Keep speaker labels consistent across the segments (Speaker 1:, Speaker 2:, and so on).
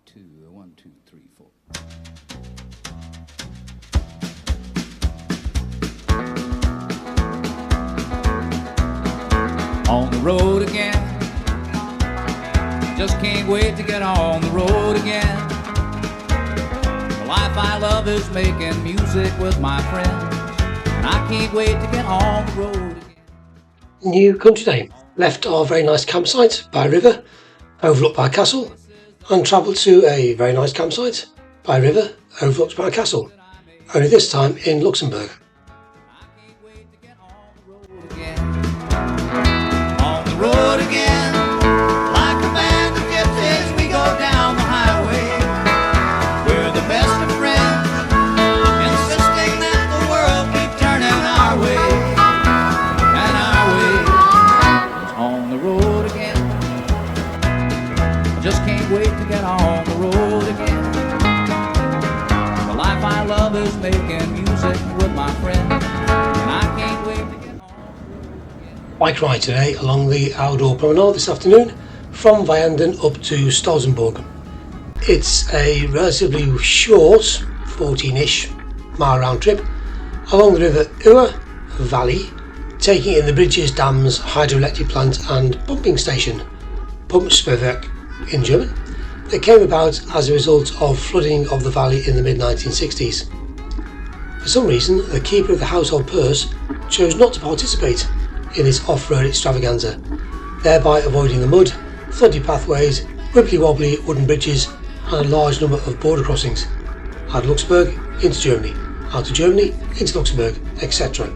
Speaker 1: 2, 1, 2, 3, 4. On the road again, just can't wait to get on the road again. The life I love is making music with my friends, and I can't wait to get on the road again.
Speaker 2: New Country Day. Left our very nice campsite by a river, overlooked by a castle, and travelled to a very nice campsite by a river, overlooked by a castle, only this time in Luxembourg.
Speaker 1: On the road again, like a band of gypsies, we go down the highway. We're the best of friends, insisting that the world keep turning our way. And our way is on the road again. I just can't wait to get on the road again. The life I love is making music with my friends, and I can't wait to get on.
Speaker 2: Bike ride today along the outdoor promenade this afternoon from Vianden up to Stolzenburg. It's a relatively short, 14-ish mile round trip along the river Uhr Valley, taking in the bridges, dams, hydroelectric plant and pumping station, Pumpsperwerk in German, that came about as a result of flooding of the valley in the mid-1960s. For some reason, the keeper of the household purse chose not to participate in this off-road extravaganza, thereby avoiding the mud, flooded pathways, wibbly-wobbly wooden bridges and a large number of border crossings, out of Luxembourg into Germany, out of Germany into Luxembourg, etc.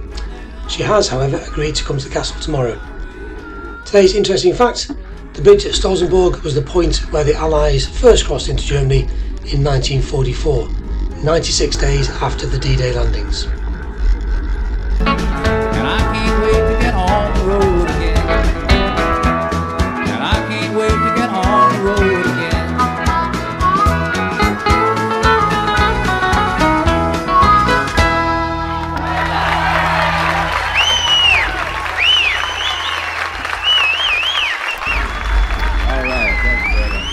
Speaker 2: She has, however, agreed to come to the castle tomorrow. Today's interesting fact: the bridge at Stolzenburg was the point where the Allies first crossed into Germany in 1944, 96 days after the D-Day landings.
Speaker 1: And I can't wait to get on the road again. And I can't wait to get on the road again. All right, thank you very much.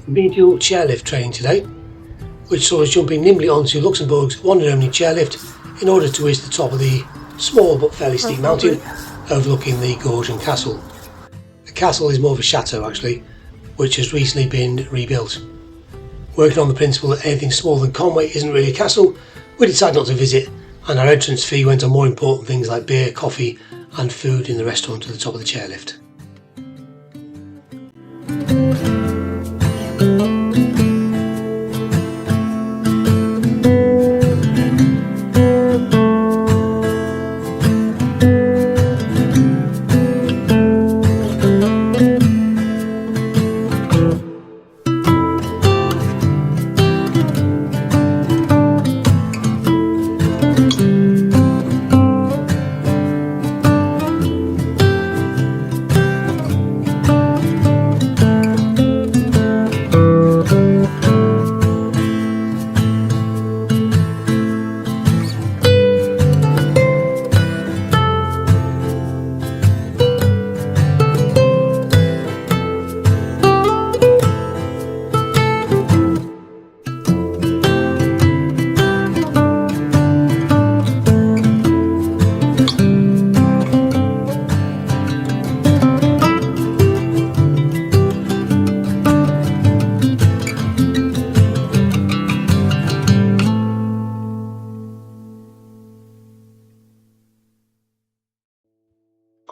Speaker 2: Medial chairlift training today, which saw us jumping nimbly onto Luxembourg's one and only chairlift in order to whiz to the top of the small but fairly steep mountain overlooking the gorge and castle. The castle is more of a chateau actually, which has recently been rebuilt. Working on the principle that anything smaller than Conway isn't really a castle, we decided not to visit, and our entrance fee went on more important things like beer, coffee and food in the restaurant to the top of the chairlift.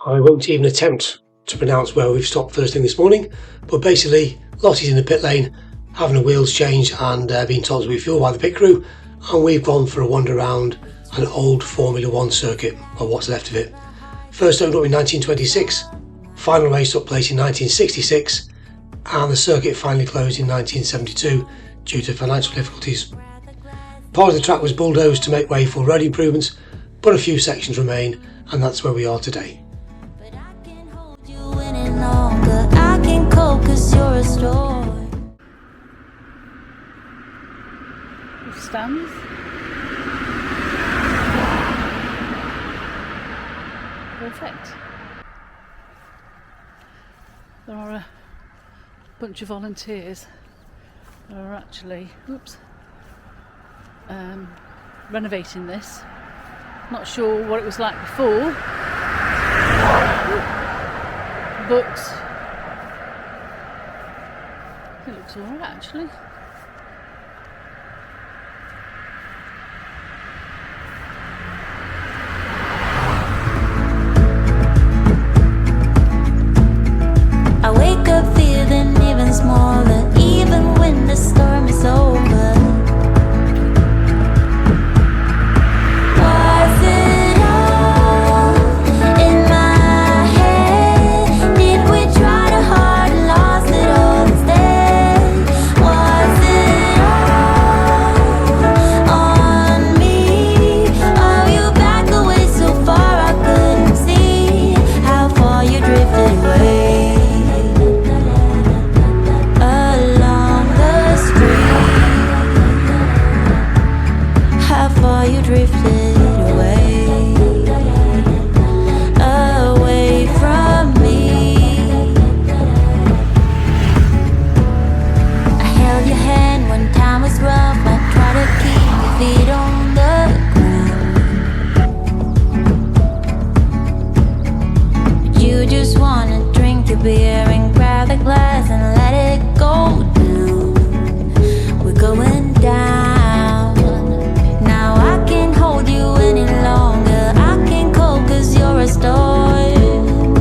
Speaker 2: I won't even attempt to pronounce where we've stopped first thing this morning, but basically Lottie's in the pit lane having her wheels changed and being told to refuel by the pit crew, and we've gone for a wander around an old Formula 1 circuit, or what's left of it. First opened up in 1926, final race took place in 1966, and the circuit finally closed in 1972 due to financial difficulties. Part of the track was bulldozed to make way for road improvements, but a few sections remain, and that's where we are today.
Speaker 3: Stands. Perfect. There are a bunch of volunteers that are actually renovating this. Not sure what it was like before, but it looks alright actually.
Speaker 4: I wake up feeling even smaller, even when the storm is over. Was it all in my head? Did we try too hard and lost it all instead? Was it all on me? Oh, you backed away so far I couldn't see how far you drifted away. You drifted away, away from me. I held your hand when time was rough. I tried to keep your feet on the ground, but you just wanna drink your beer and grab the glass and let it go down. We're going down. I can't hold you any longer. I can't cope 'cause you're a storm,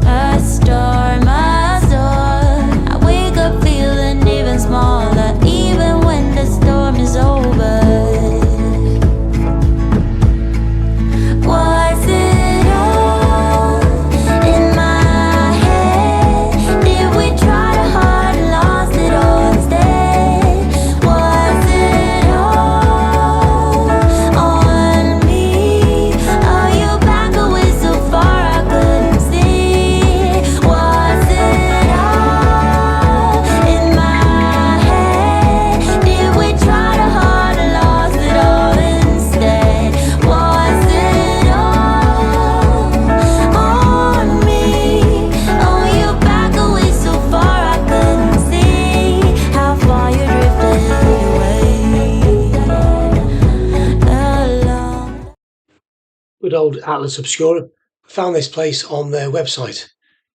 Speaker 4: a storm, a storm. I wake up feeling even smaller, even when the storm is over. Was it all in my head? Did we try too hard and lost it all instead? Was it all on me? Oh, you back away so far I couldn't see. Was it all in my head? Did we try too hard and lost it all instead? Was it all on me? Oh, you back away so far I couldn't see how far you drifted away. Alone.
Speaker 2: Good old Atlas Obscura. I found this place on their website.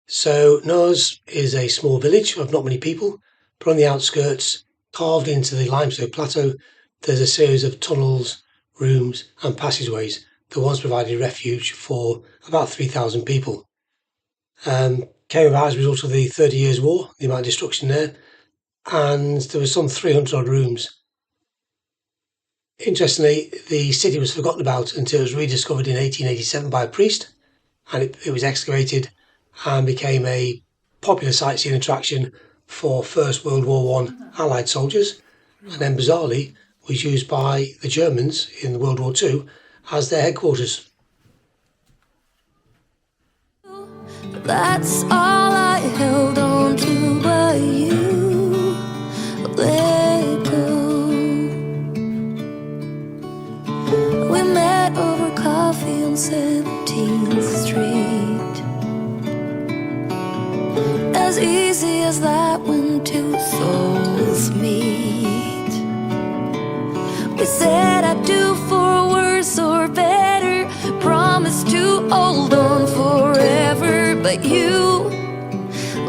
Speaker 2: So Naours is a small village of not many people, but on the outskirts, carved into the limestone plateau, there's a series of tunnels, rooms and passageways that once provided refuge for about 3,000 people. Came about as a result of the 30 Years' War, the amount of destruction there, and there was some 300 odd rooms. Interestingly, the city was forgotten about until it was rediscovered in 1887 by a priest, and it was excavated and became a popular sightseeing attraction for First World War I Allied soldiers, and then bizarrely was used by the Germans in World War II as their headquarters.
Speaker 4: That's all I held on to, but you let go. We met over coffee on 17th Street. As easy as that when two souls meet. We said I do for worse or better, promised to hold on forever, but you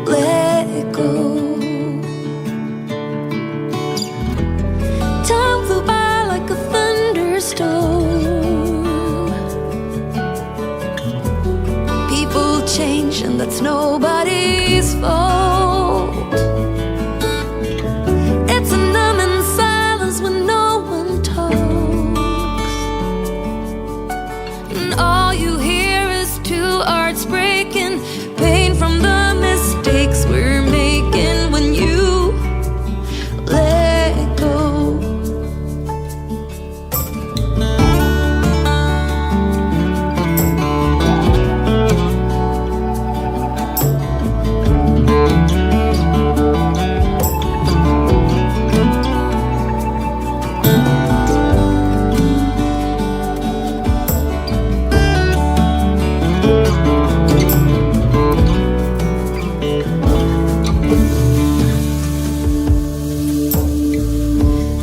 Speaker 4: let go. Time flew by like a thunderstorm. situation that's nobody's fault. It's a numbing silence when no one talks, and all you hear is two hearts breaking, pain from the mistakes we're making when you let go.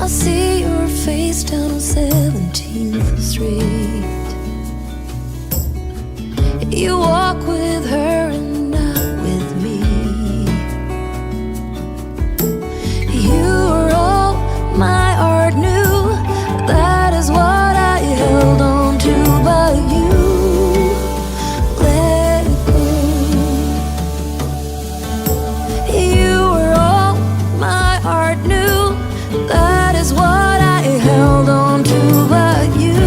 Speaker 4: I see your face down on 17th Street. You walk with her and not with me. You were all my art knew. That is what I held on to, but you let go. You were all my art knew. That is what I held on to, but you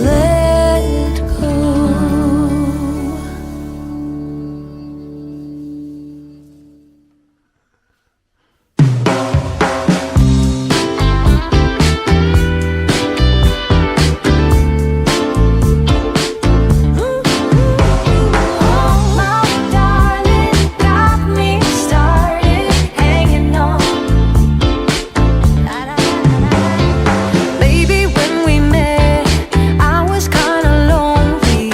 Speaker 4: let go. Oh, my darling, got me started hanging on. Baby, when we met, I was kinda lonely.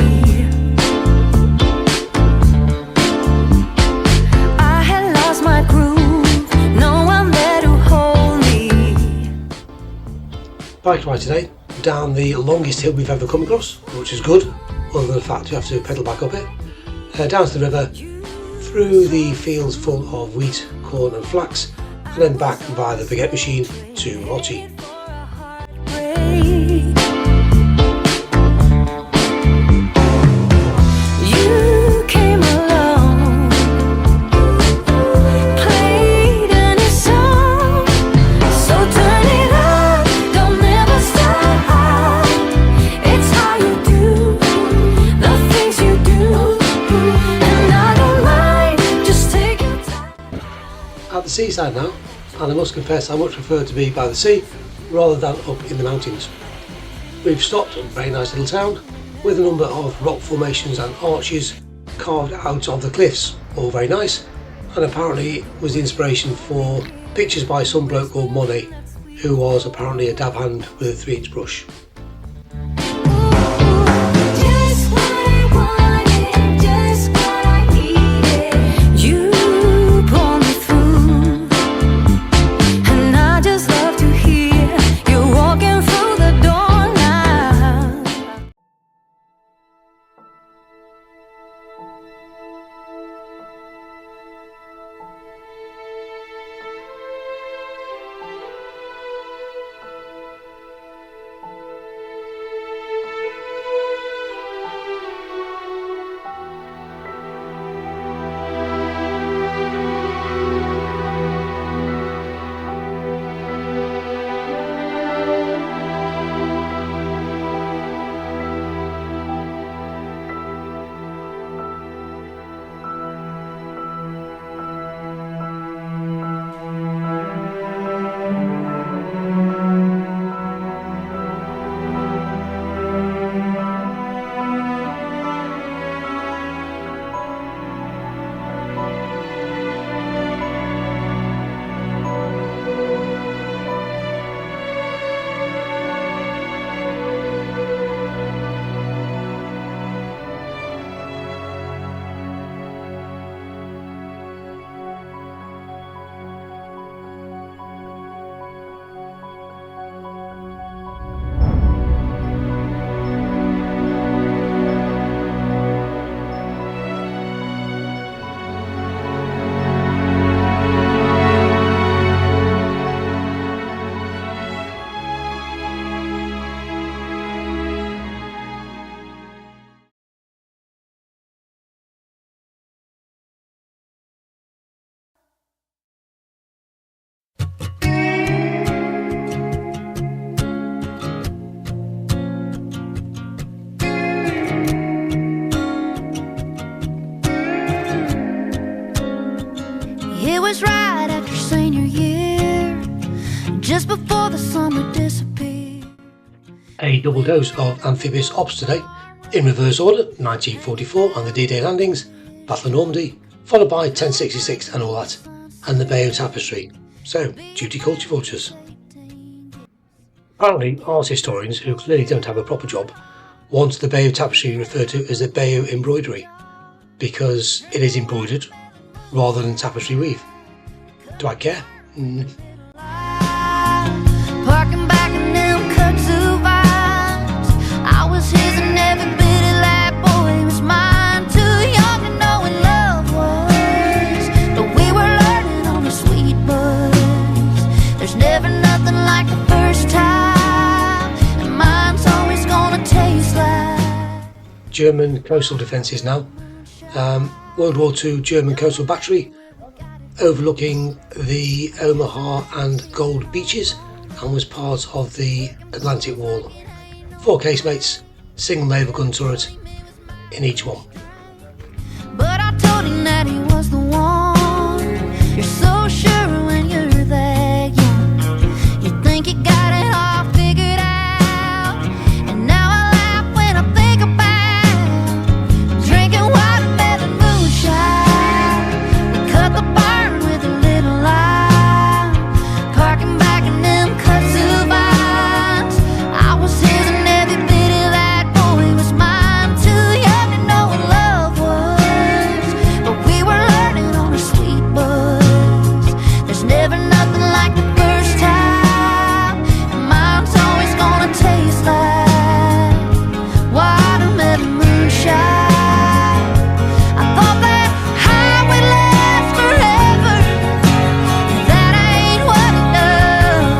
Speaker 4: I had lost my groove, no one there to hold me.
Speaker 2: Bike ride today down the longest hill we've ever come across, which is good, other than the fact you have to pedal back up it. Down to the river, through the fields full of wheat, corn and flax, and then back via the baguette machine to Lottie.
Speaker 4: You came along, played a new song, so turn it up, don't never stop. It's how you do the things you do, and I don't mind, just take your time.
Speaker 2: At the seaside now, and I must confess I much prefer to be by the sea rather than up in the mountains. We've stopped at a very nice little town with a number of rock formations and arches carved out of the cliffs, all very nice, and apparently was the inspiration for pictures by some bloke called Monet, who was apparently a dab hand with a 3-inch brush.
Speaker 4: Just what I wanted, just what I needed. You pull me through, and I just love to hear you walking through the door now. was right after senior year, just before the summer disappeared.
Speaker 2: A double dose of amphibious ops today, in reverse order: 1944 and the D-Day landings, Battle of Normandy, followed by 1066 and all that, and the Bayeux Tapestry. So, duty culture vultures. Apparently, art historians, who clearly don't have a proper job, want the Bayeux Tapestry referred to as the Bayeux embroidery, because it is embroidered rather than tapestry weave. Do I care?
Speaker 4: Parking back in them kudzu vines. I was his and every bit of that boy was mine. Too young to know what love was, but we were learning on the sweet buzz. There's never nothing like the first time, and mine's always gonna taste like
Speaker 2: German coastal defences now. World War II German coastal battery overlooking the Omaha and Gold beaches, and was part of the Atlantic Wall. 4 casemates, single naval gun turret in each one.
Speaker 4: but I told him that he was the one. You're so sure when you're that young. You think you got it all figured out, and now I laugh when I think about drinking watermelon moonshine. We cut the barn with a little lime, parking back in them kudzu vines. I was his and every bit of that boy was mine. Too young to know what love was, but we were learning on a sweet buzz. There's never nothing like the first time, and mine's always gonna taste like watermelon moonshine. I thought that high would last forever, and that ain't what it does.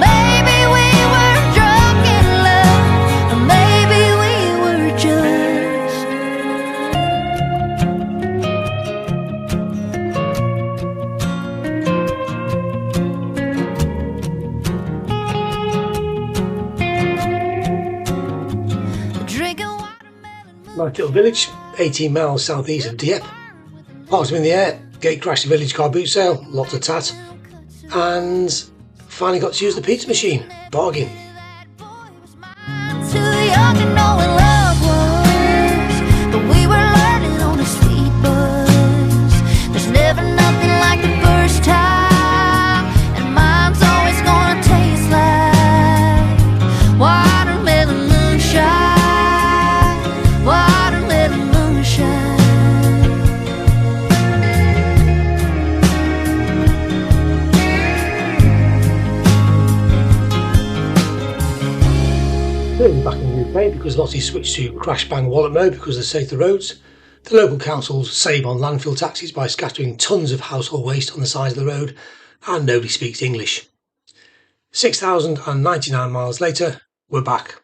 Speaker 4: Maybe we were drunk in love, or maybe we were just drinking watermelon.
Speaker 2: Nice little village, 18 miles southeast of Dieppe. Parked him in the air, gate crashed the village car boot sale, lots of tat, and finally got to use the pizza machine. Bargain.
Speaker 4: Too young to know what love was, but we were learning on a sweet buzz. There's never nothing like the first time, and mine's always gonna taste like watermelon moonshine, watermelon moonshine.
Speaker 2: Certainly back in the UK, because Lottie switched to crash bang wallet mode because of the state of the roads. The local councils save on landfill taxes by scattering tons of household waste on the sides of the road, and nobody speaks English. 6,099 miles later, we're back.